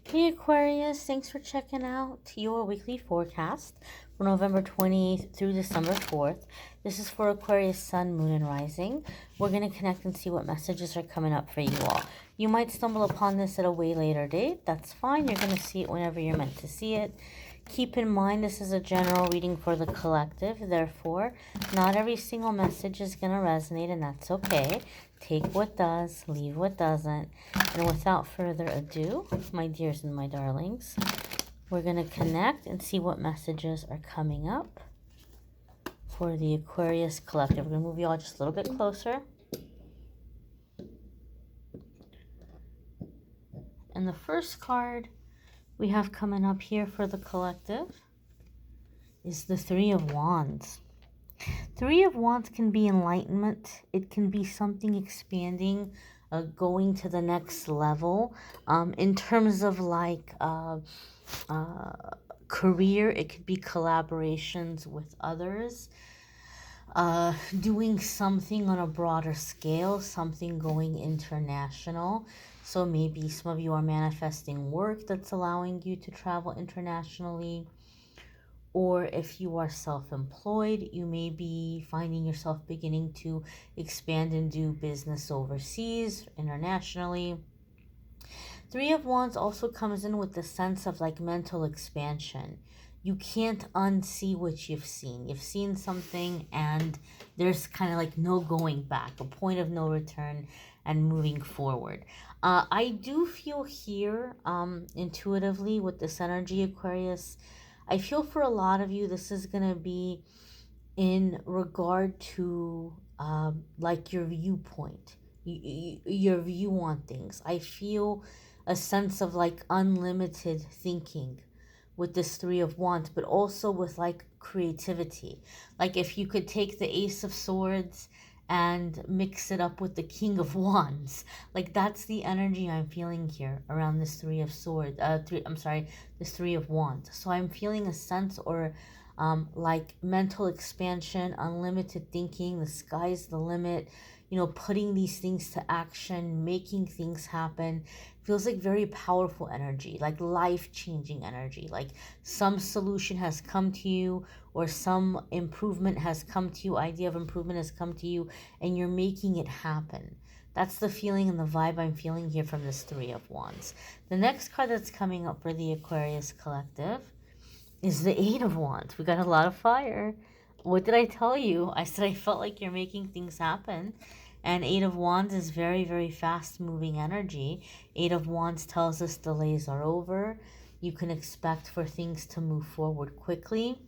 Hey Aquarius, thanks for checking out your weekly forecast for November 20th through December 4th. This is for Aquarius Sun, Moon, and Rising. We're going to connect and see what messages are coming up for you all. You might stumble upon this at a way later date. That's fine. You're going to see it whenever you're meant to see it. Keep in mind this is a general reading for the collective. Therefore, not every single message is going to resonate, and that's okay. Take what does, leave what doesn't. And without further ado, my dears and my darlings, we're going to connect and see what messages are coming up for the Aquarius collective. We're going to move you all just a little bit closer. And the first card we have coming up here for the collective is the Three of Wands. Three of Wands can be enlightenment. It can be something expanding, going to the next level. In terms of like career, it could be collaborations with others. Doing something on a broader scale, something going international. So maybe some of you are manifesting work that's allowing you to travel internationally. Or if you are self-employed, you may be finding yourself beginning to expand and do business overseas, internationally. Three of Wands also comes in with the sense of like mental expansion. You can't unsee what you've seen. You've seen something and there's kind of like no going back, a point of no return and moving forward. I do feel here intuitively with this energy, Aquarius, I feel for a lot of you, this is going to be in regard to like your viewpoint, your view on things. I feel a sense of like unlimited thinking with this Three of Wands, but also with like creativity. Like if you could take the Ace of Swords and mix it up with the King of Wands, like that's the energy I'm feeling here around this Three of Swords. This Three of Wands. So I'm feeling a sense or like mental expansion, unlimited thinking, the sky's the limit, you know, putting these things to action, making things happen. Feels like very powerful energy, like life-changing energy. Like some solution has come to you or some improvement has come to you, idea of improvement has come to you, and you're making it happen. That's the feeling and the vibe I'm feeling here from this Three of Wands. The next card that's coming up for the Aquarius collective is the Eight of Wands. We got a lot of fire. What did I tell you? I said I felt like you're making things happen. And Eight of Wands is very, very fast-moving energy. Eight of Wands tells us delays are over. You can expect for things to move forward quickly.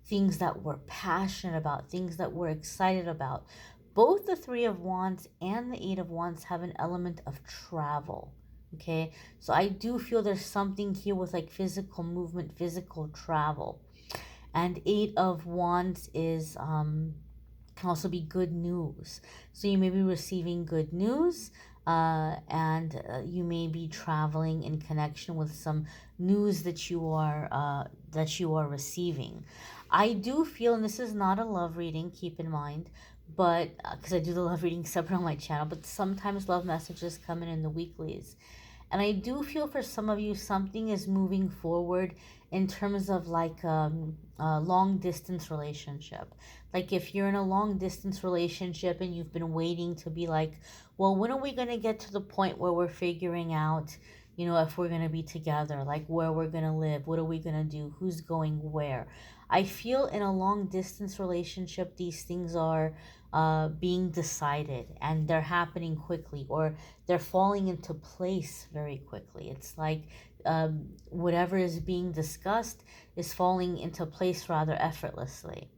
Things that we're passionate about, things that we're excited about. Both the Three of Wands and the Eight of Wands have an element of travel. Okay, so I do feel there's something here with like physical movement, physical travel. And Eight of Wands is can also be good news. So you may be receiving good news, and you may be traveling in connection with some news that you are receiving. I do feel, and this is not a love reading, keep in mind, but because I do the love reading separate on my channel, but sometimes love messages come in the weeklies. And I do feel for some of you, something is moving forward in terms of like a long distance relationship. Like if you're in a long distance relationship and you've been waiting to be like, well, when are we going to get to the point where we're figuring out, you know, if we're going to be together, like where we're going to live, what are we going to do, who's going where. I feel in a long distance relationship, these things are being decided and they're happening quickly, or they're falling into place very quickly. It's like whatever is being discussed is falling into place rather effortlessly.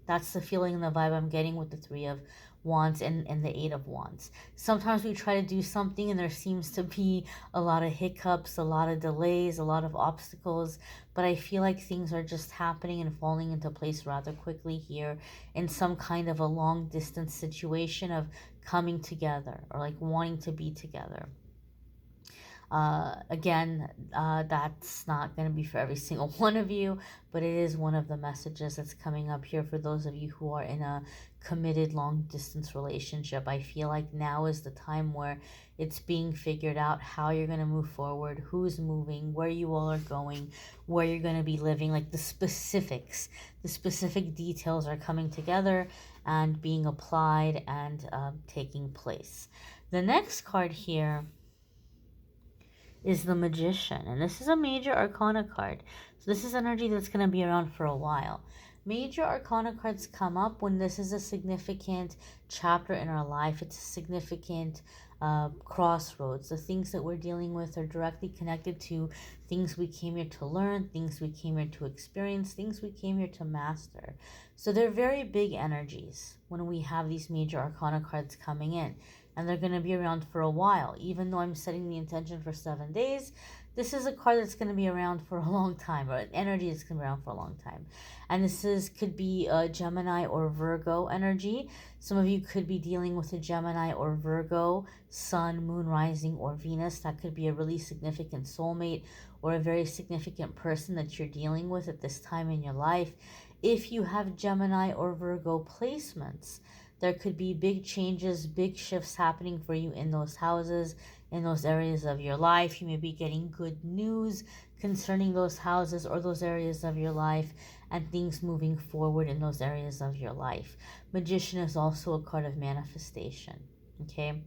That's the feeling and the vibe I'm getting with the Three of Wands and the Eight of Wands. Sometimes we try to do something and there seems to be a lot of hiccups, a lot of delays, a lot of obstacles, but I feel like things are just happening and falling into place rather quickly here in some kind of a long distance situation of coming together or like wanting to be together. Again, that's not going to be for every single one of you, but it is one of the messages that's coming up here for those of you who are in a committed long distance relationship. I feel like now is the time where it's being figured out how you're going to move forward, who's moving, where you all are going, where you're going to be living, like the specific details are coming together and being applied and taking place. The next card here is the Magician, and this is a major arcana card. So this is energy that's going to be around for a while. Major arcana cards come up when this is a significant chapter in our life. It's a significant crossroads. The things that we're dealing with are directly connected to things we came here to learn, things we came here to experience, things we came here to master. So they're very big energies when we have these major arcana cards coming in, and they're going to be around for a while. Even though I'm setting the intention for 7 days, this is a card that's going to be around for a long time, or an energy that's going to be around for a long time. And this could be a Gemini or Virgo energy. Some of you could be dealing with a Gemini or Virgo, Sun, Moon, Rising, or Venus. That could be a really significant soulmate or a very significant person that you're dealing with at this time in your life. If you have Gemini or Virgo placements, there could be big changes, big shifts happening for you in those houses, in those areas of your life. You may be getting good news concerning those houses or those areas of your life, and things moving forward in those areas of your life. Magician is also a card of manifestation. Okay,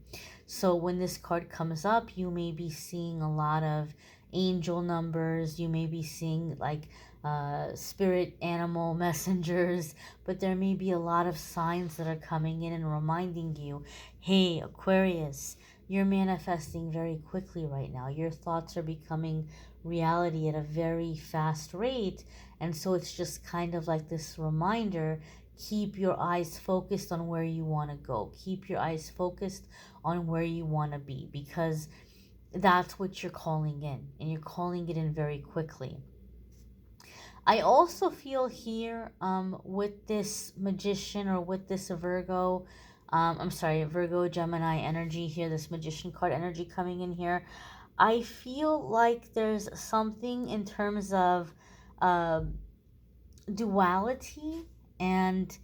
so when this card comes up, you may be seeing a lot of angel numbers. You may be seeing like spirit animal messengers, but there may be a lot of signs that are coming in and reminding you, hey, Aquarius, you're manifesting very quickly right now. Your thoughts are becoming reality at a very fast rate. And so it's just kind of like this reminder, keep your eyes focused on where you want to go. Keep your eyes focused on where you want to be, because that's what you're calling in, and you're calling it in very quickly. I also feel here with this Magician or with this Virgo, Virgo Gemini energy here, this Magician card energy coming in here, I feel like there's something in terms of uh, duality and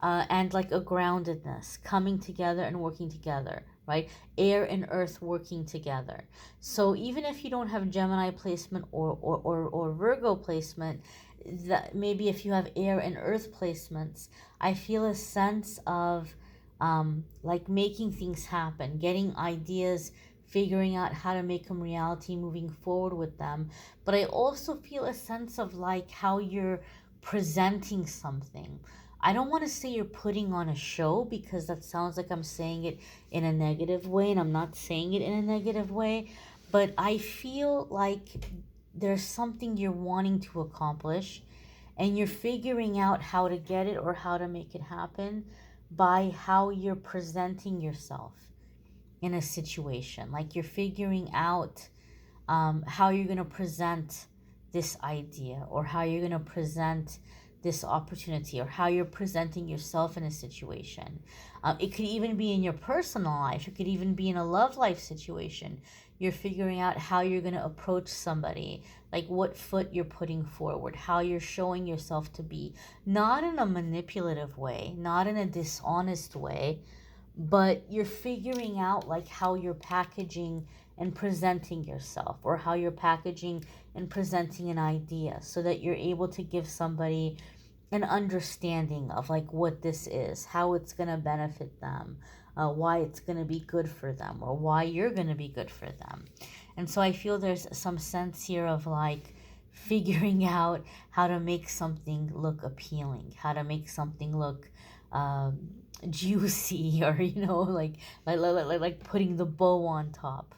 like a groundedness coming together and working together, right? Air and earth working together. So even if you don't have Gemini placement or Virgo placement, that maybe if you have air and earth placements, I feel a sense of like making things happen, getting ideas, figuring out how to make them reality, moving forward with them. But I also feel a sense of like how you're presenting something. I don't want to say you're putting on a show, because that sounds like I'm saying it in a negative way, and I'm not saying it in a negative way, but I feel like there's something you're wanting to accomplish, and you're figuring out how to get it or how to make it happen by how you're presenting yourself in a situation. Like you're figuring out how you're going to present this idea, or how you're going to present this opportunity, or how you're presenting yourself in a situation. It could even be in your personal life. It could even be in a love life situation. You're figuring out how you're going to approach somebody, like what foot you're putting forward, how you're showing yourself to be, not in a manipulative way, not in a dishonest way, but you're figuring out like how you're packaging and presenting yourself, or how you're packaging and presenting an idea, so that you're able to give somebody an understanding of like what this is, how it's going to benefit them, why it's going to be good for them, or why you're going to be good for them. And so I feel there's some sense here of like figuring out how to make something look appealing, how to make something look juicy, or like putting the bow on top.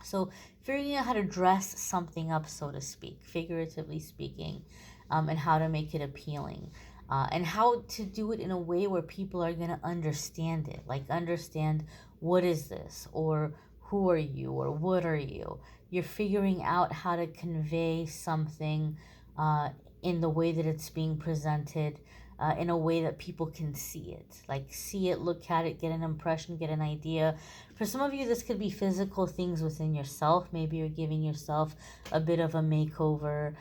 So figuring out how to dress something up, so to speak, figuratively speaking, and how to make it appealing, and how to do it in a way where people are going to understand it, like understand what is this, or who are you, or what are you. You're figuring out how to convey something in the way that it's being presented, in a way that people can see it, like see it, look at it, get an impression, get an idea. For some of you, this could be physical things within yourself. Maybe you're giving yourself a bit of a makeover,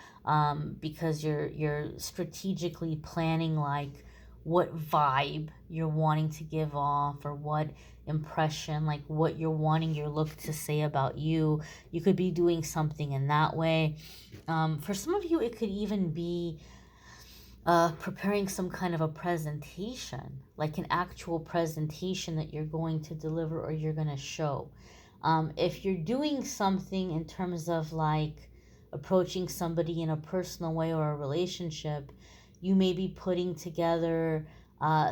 because you're strategically planning like what vibe you're wanting to give off, or what impression, like what you're wanting your look to say about you. You could be doing something in that way. For some of you, it could even be preparing some kind of a presentation, like an actual presentation that you're going to deliver or you're going to show. If you're doing something in terms of like approaching somebody in a personal way or a relationship, you may be putting together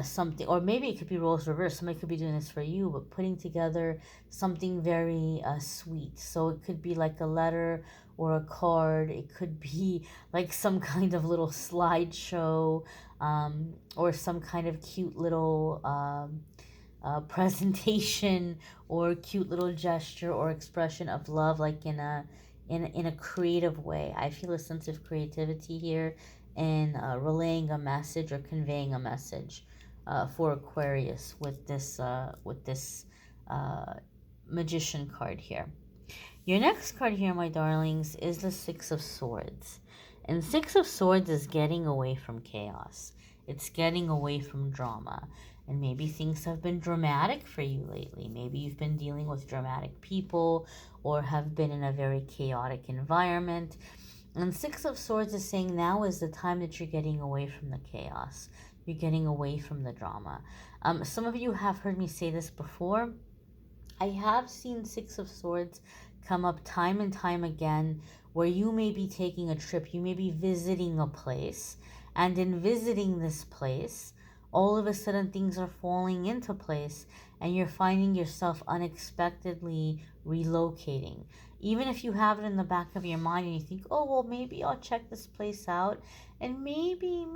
something, or maybe it could be roles reversed. Somebody could be doing this for you, but putting together something very sweet. So it could be like a letter or a card. It could be like some kind of little slideshow, or some kind of cute little presentation, or cute little gesture or expression of love, like in a creative way. I feel a sense of creativity here in relaying a message or conveying a message for Aquarius with this uh, magician card here. Your next card here, my darlings, is the Six of Swords. And Six of Swords is getting away from chaos. It's getting away from drama. And maybe things have been dramatic for you lately. Maybe you've been dealing with dramatic people or have been in a very chaotic environment. And Six of Swords is saying now is the time that you're getting away from the chaos. You're getting away from the drama. Some of you have heard me say this before. I have seen Six of Swords come up time and time again, where you may be taking a trip, you may be visiting a place, and in visiting this place, all of a sudden things are falling into place and you're finding yourself unexpectedly relocating. Even if you have it in the back of your mind and you think, oh, well, maybe I'll check this place out, and maybe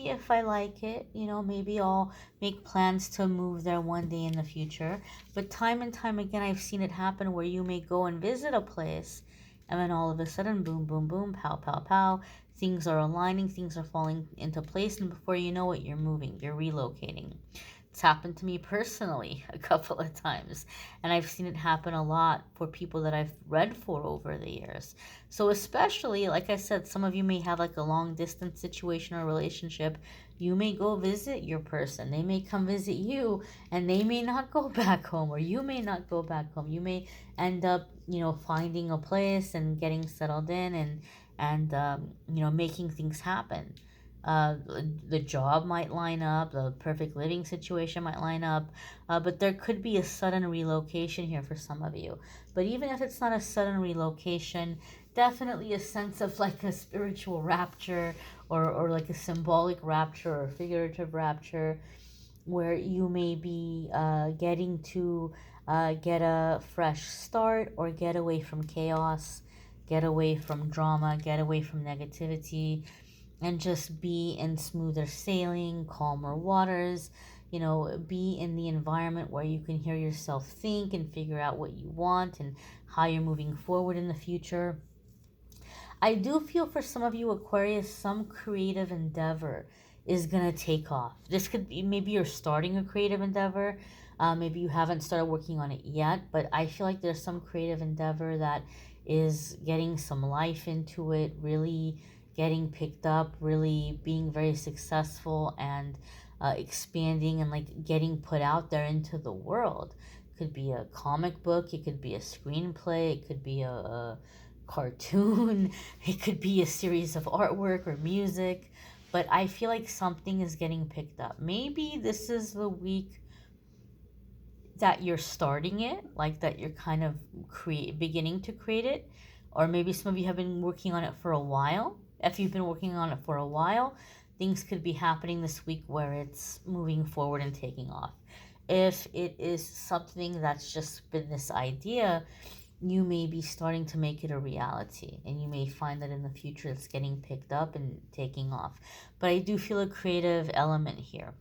if I like it, maybe I'll make plans to move there one day in the future. But time and time again, I've seen it happen where you may go and visit a place, and then all of a sudden, boom, boom, boom, pow, pow, pow, things are aligning, things are falling into place, and before you know it, you're moving, you're relocating. It's happened to me personally a couple of times, and I've seen it happen a lot for people that I've read for over the years. So especially, like I said, some of you may have like a long distance situation or relationship. You may go visit your person. They may come visit you, and they may not go back home, or you may not go back home. You may end up, finding a place and getting settled in, and making things happen. Uh, the job might line up, the perfect living situation might line up, but there could be a sudden relocation here for some of you. But even if it's not a sudden relocation, definitely a sense of like a spiritual rapture, or like a symbolic rapture or figurative rapture, where you may be getting to get a fresh start, or get away from chaos, get away from drama, get away from negativity, and just be in smoother sailing, calmer waters, be in the environment where you can hear yourself think and figure out what you want and how you're moving forward in the future. I do feel for some of you, Aquarius, some creative endeavor is going to take off. This could be, maybe you're starting a creative endeavor. Maybe you haven't started working on it yet, but I feel like there's some creative endeavor that is getting some life into it, really getting picked up, really being very successful, and expanding and like getting put out there into the world. It could be a comic book, it could be a screenplay, it could be a cartoon, it could be a series of artwork or music, but I feel like something is getting picked up. Maybe this is the week that you're starting it, like that you're kind of beginning to create it, or maybe some of you have been working on it for a while. If you've been working on it for a while, things could be happening this week where it's moving forward and taking off. If it is something that's just been this idea, you may be starting to make it a reality, and you may find that in the future it's getting picked up and taking off. But I do feel a creative element here.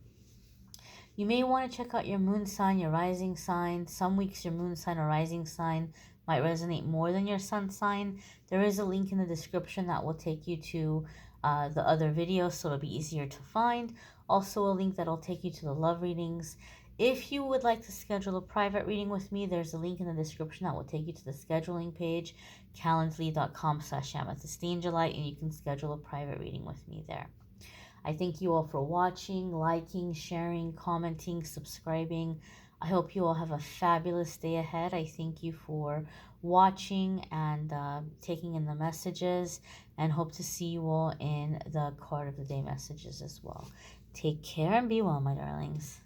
You may want to check out your moon sign, your rising sign. Some weeks your moon sign or rising sign might resonate more than your sun sign. There is a link in the description that will take you to the other videos, so it'll be easier to find. Also a link that'll take you to the love readings. If you would like to schedule a private reading with me, there's a link in the description that will take you to the scheduling page, calendly.com/amethystangelite, and you can schedule a private reading with me there. I thank you all for watching, liking, sharing, commenting, subscribing. I hope you all have a fabulous day ahead. I thank you for watching and taking in the messages, and hope to see you all in the card of the day messages as well. Take care and be well, my darlings.